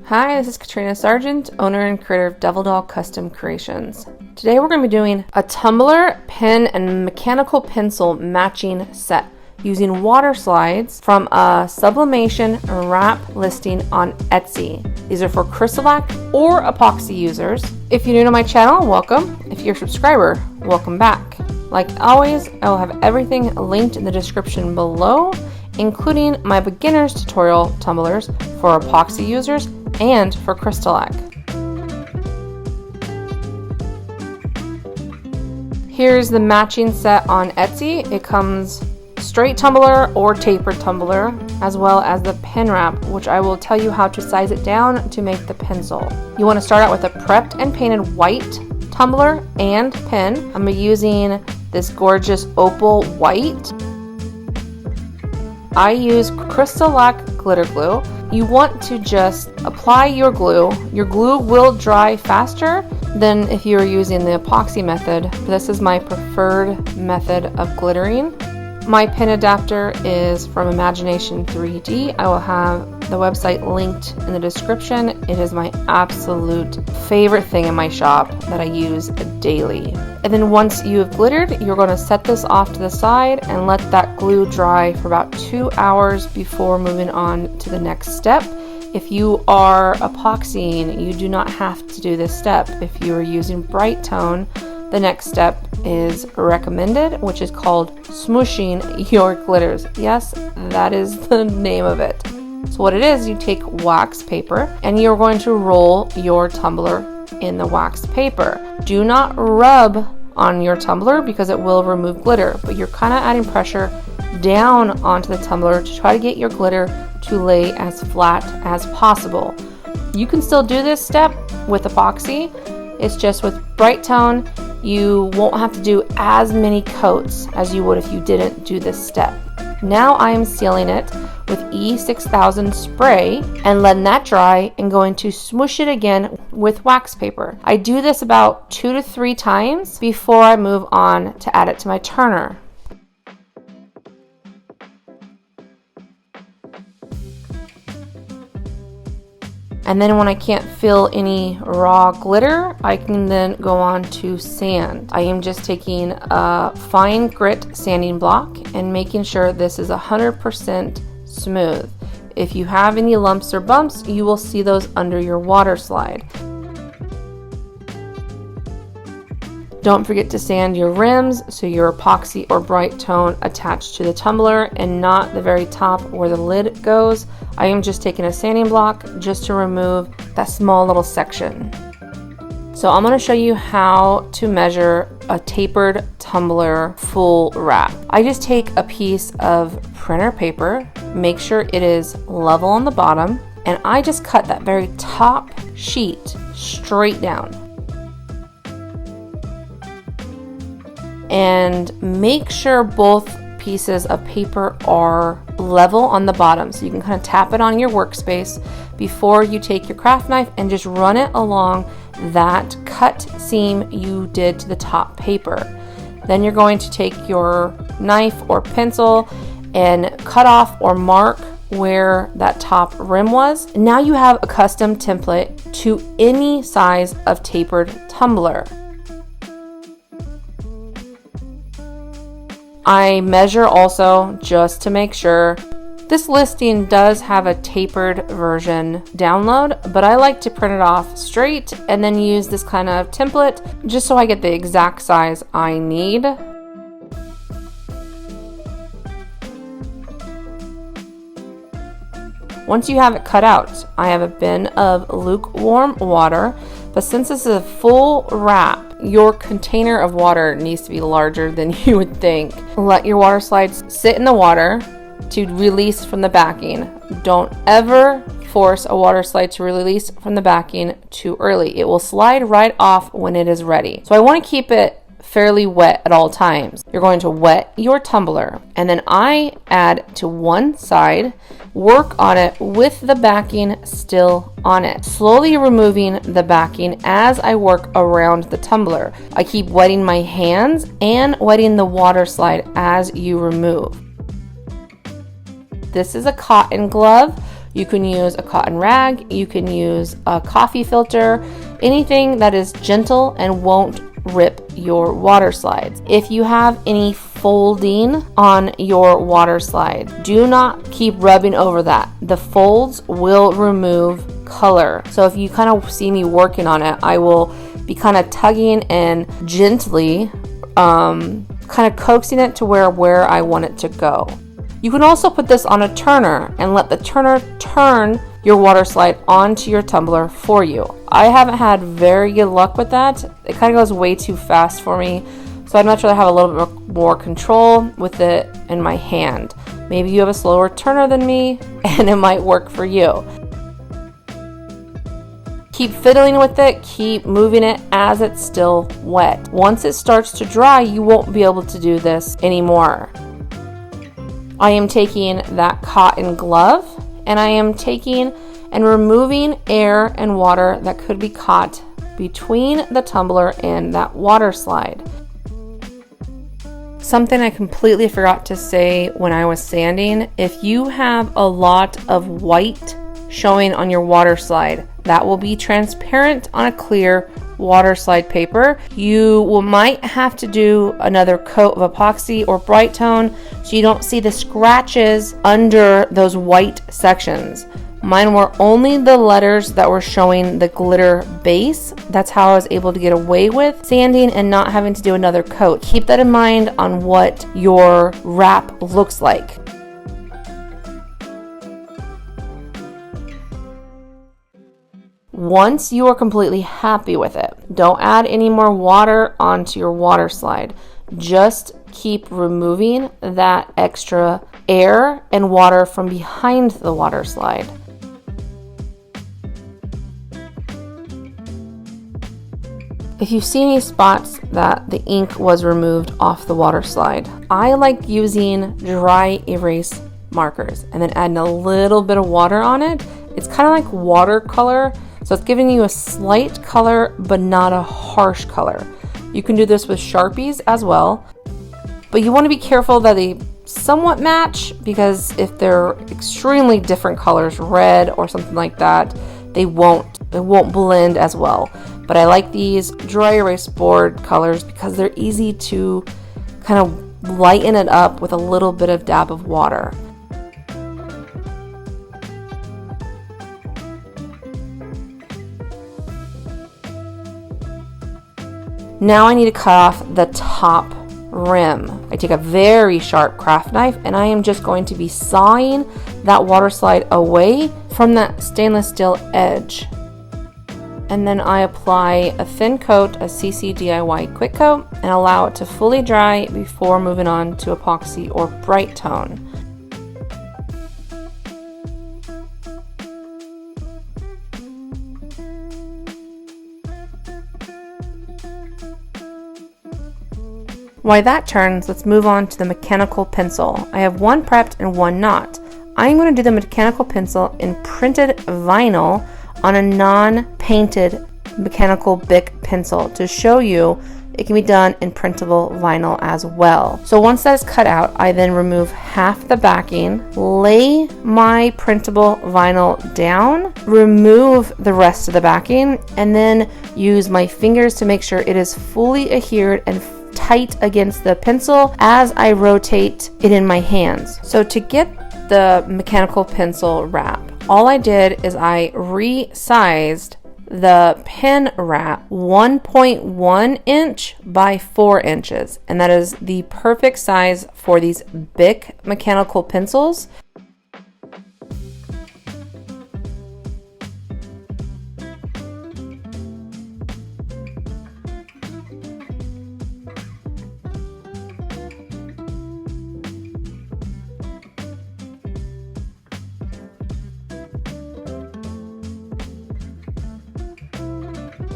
Hi, this is Katrina Sargent, owner and creator of DDollCustomCreations. Today we're going to be doing a tumbler, pen, and mechanical pencil matching set using water slides from a Sublimation wrap listing on Etsy. These are for CrystaLac or epoxy users. If you're new to my channel, welcome. If you're a subscriber, welcome back. Like always, I will have everything linked in the description below, including my beginner's tutorial tumblers for epoxy users and for CrystaLac. Here's the matching set on Etsy. It comes straight tumbler or tapered tumbler, as well as the pen wrap, which I will tell you how to size it down to make the pencil. You want to start out with a prepped and painted white tumbler and pen. I'm going to be using this gorgeous opal white. I use CrystaLac glitter glue. You want to just apply your glue. Your glue will dry faster than if you were using the epoxy method. This is my preferred method of glittering. My pen adapter is from Imagination 3D. I will have the website linked in the description. It is my absolute favorite thing in my shop that I use daily. And then once you have glittered, you're going to set this off to the side and let that glue dry for about 2 hours before moving on to the next step. If you are epoxying, you do not have to do this step. If you are using bright tone, the next step is recommended, which is called smooshing your glitters. Yes, that is the name of it. So what it is, you take wax paper and you're going to roll your tumbler in the wax paper. Do not rub on your tumbler because it will remove glitter, but you're kind of adding pressure down onto the tumbler to try to get your glitter to lay as flat as possible. You can still do this step with epoxy. It's just with bright tone, you won't have to do as many coats as you would if you didn't do this step. Now I am sealing it with E6000 spray and letting that dry and going to smoosh it again with wax paper. I do this about 2 to 3 times before I move on to add it to my turner. And then when I can't feel any raw glitter, I can then go on to sand. I am just taking a fine grit sanding block and making sure this is 100% smooth. If you have any lumps or bumps, you will see those under your water slide. Don't forget to sand your rims so your epoxy or bright tone attached to the tumbler and not the very top where the lid goes. I am just taking a sanding block just to remove that small little section. So I'm going to show you how to measure a tapered tumbler full wrap. I just take a piece of printer paper, make sure it is level on the bottom, and I just cut that very top sheet straight down. And make sure both pieces of paper are level on the bottom, so you can kind of tap it on your workspace before you take your craft knife and just run it along that cut seam you did to the top paper. Then you're going to take your knife or pencil and cut off or mark where that top rim was. Now you have a custom template to any size of tapered tumbler. I measure also just to make sure. This listing does have a tapered version download, but I like to print it off straight and then use this kind of template just so I get the exact size I need. Once you have it cut out, I have a bin of lukewarm water, but since this is a full wrap, your container of water needs to be larger than you would think. Let your water slides sit in the water to release from the backing. Don't ever force a water slide to release from the backing too early. It will slide right off when it is ready. So I want to keep it fairly wet at all times. You're going to wet your tumbler, and then I add to one side, work on it with the backing still on it, slowly removing the backing as I work around the tumbler. I keep wetting my hands and wetting the water slide as you remove. This is a cotton glove. You can use a cotton rag, you can use a coffee filter, anything that is gentle and won't rip your water slides. If you have any folding on your water slide, do not keep rubbing over that. The folds will remove color. So if you kind of see me working on it, I will be kind of tugging and gently kind of coaxing it to where I want it to go. You can also put this on a turner and let the turner turn your water slide onto your tumbler for you. I haven't had very good luck with that. It kind of goes way too fast for me. So I'd much rather have a little bit more control with it in my hand. Maybe you have a slower turner than me and it might work for you. Keep fiddling with it, keep moving it as it's still wet. Once it starts to dry, you won't be able to do this anymore. I am taking that cotton glove and I am taking and removing air and water that could be caught between the tumbler and that water slide. Something I completely forgot to say when I was sanding, if you have a lot of white showing on your water slide, that will be transparent on a clear water slide paper. You might have to do another coat of epoxy or bright tone so you don't see the scratches under those white sections. Mine were only the letters that were showing the glitter base. That's how I was able to get away with sanding and not having to do another coat. Keep that in mind on what your wrap looks like. Once you are completely happy with it, don't add any more water onto your water slide. Just keep removing that extra air and water from behind the water slide. If you see any spots that the ink was removed off the water slide, I like using dry erase markers and then adding a little bit of water on it. It's kind of like watercolor. So it's giving you a slight color, but not a harsh color. You can do this with Sharpies as well, but you want to be careful that they somewhat match, because if they're extremely different colors, red or something like that, it won't blend as well. But I like these dry erase board colors because they're easy to kind of lighten it up with a little bit of dab of water. Now I need to cut off the top rim. I take a very sharp craft knife and I am just going to be sawing that water slide away from that stainless steel edge. And then I apply a thin coat of CCDIY quick coat and allow it to fully dry before moving on to epoxy or bright tone. While that turns, let's move on to the mechanical pencil. I have one prepped and one not. I'm going to do the mechanical pencil in printed vinyl on a non-painted mechanical Bic pencil to show you it can be done in printable vinyl as well. So once that is cut out, I then remove half the backing, lay my printable vinyl down, remove the rest of the backing, and then use my fingers to make sure it is fully adhered and tight against the pencil as I rotate it in my hands. So to get the mechanical pencil wrap, all I did is I resized the pen wrap 1.1 inch by 4 inches, and that is the perfect size for these Bic mechanical pencils.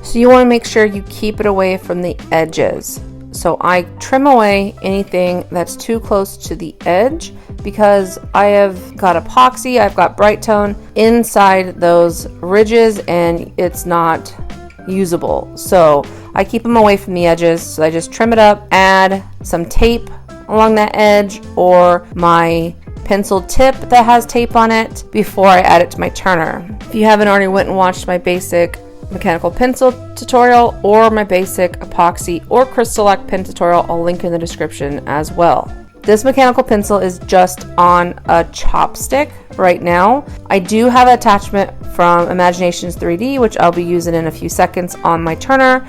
So you want to make sure you keep it away from the edges. So I trim away anything that's too close to the edge because I have got epoxy, I've got bright tone inside those ridges and it's not usable. So I keep them away from the edges. So I just trim it up, add some tape along that edge or my pencil tip that has tape on it before I add it to my turner. If you haven't already went and watched my basic mechanical pencil tutorial or my basic epoxy or CrystaLac pen tutorial, I'll link in the description as well. This mechanical pencil is just on a chopstick right now. I do have an attachment from Imaginations 3D, which I'll be using in a few seconds on my turner.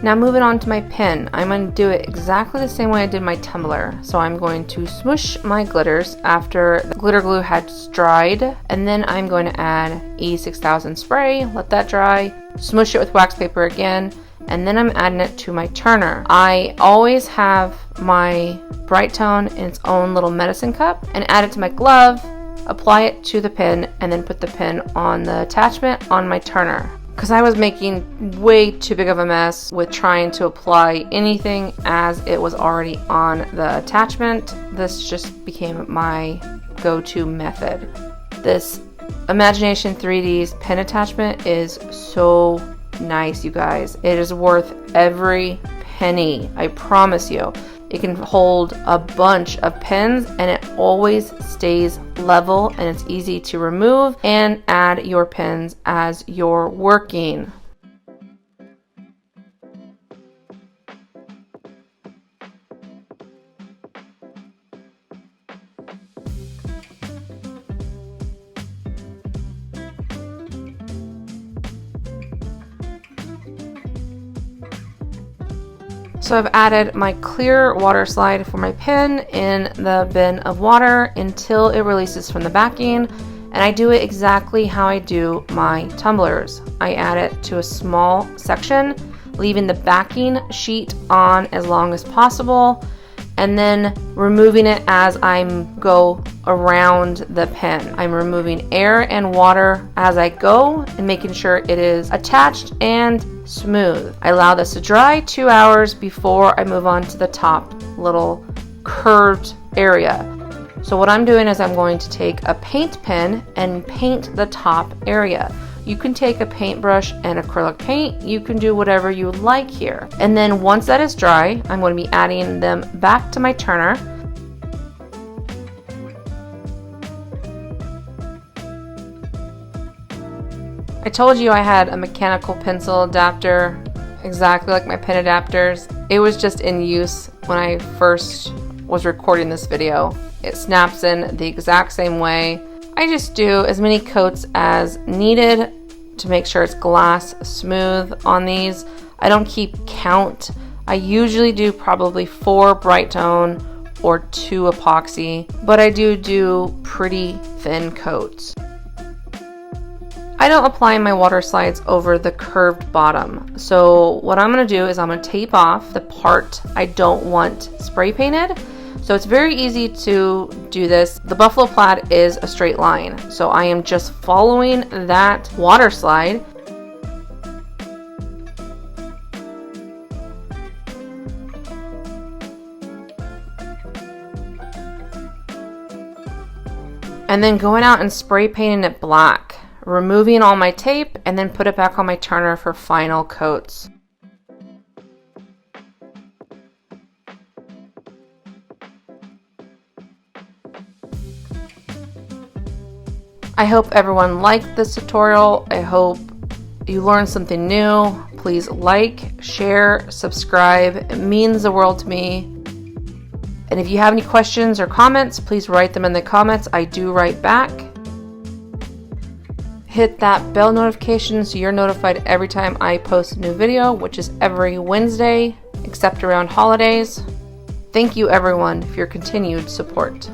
Now moving on to my pen, I'm going to do it exactly the same way I did my tumbler. So I'm going to smoosh my glitters after the glitter glue has dried, and then I'm going to add E6000 spray, let that dry, smoosh it with wax paper again, and then I'm adding it to my turner. I always have my bright tone in its own little medicine cup and add it to my glove, apply it to the pen, and then put the pen on the attachment on my turner. Because I was making way too big of a mess with trying to apply anything as it was already on the attachment, this just became my go-to method. This Imagination 3D's pen attachment is so nice, you guys. It is worth every penny, I promise you. It can hold a bunch of pens and it always stays level, and it's easy to remove and add your pens as you're working. So I've added my clear water slide for my pen in the bin of water until it releases from the backing, and I do it exactly how I do my tumblers. I add it to a small section, leaving the backing sheet on as long as possible, and then removing it as I go around the pen. I'm removing air and water as I go and making sure it is attached and smooth. I allow this to dry 2 hours before I move on to the top little curved area. So what I'm doing is I'm going to take a paint pen and paint the top area. You can take a paintbrush and acrylic paint. You can do whatever you like here. And then once that is dry, I'm going to be adding them back to my turner. I told you I had a mechanical pencil adapter, exactly like my pen adapters. It was just in use when I first was recording this video. It snaps in the exact same way. I just do as many coats as needed to make sure it's glass smooth on these. I don't keep count. I usually do probably 4 bright tone or 2 epoxy, but I do pretty thin coats. I don't apply my water slides over the curved bottom. So what I'm going to do is I'm going to tape off the part I don't want spray painted. So it's very easy to do this. The buffalo plaid is a straight line, so I am just following that water slide. And then going out and spray painting it black, removing all my tape, and then put it back on my turner for final coats. I hope everyone liked this tutorial. I hope you learned something new. Please like, share, subscribe. It means the world to me. And if you have any questions or comments, please write them in the comments. I do write back. Hit that bell notification so you're notified every time I post a new video, which is every Wednesday, except around holidays. Thank you everyone for your continued support.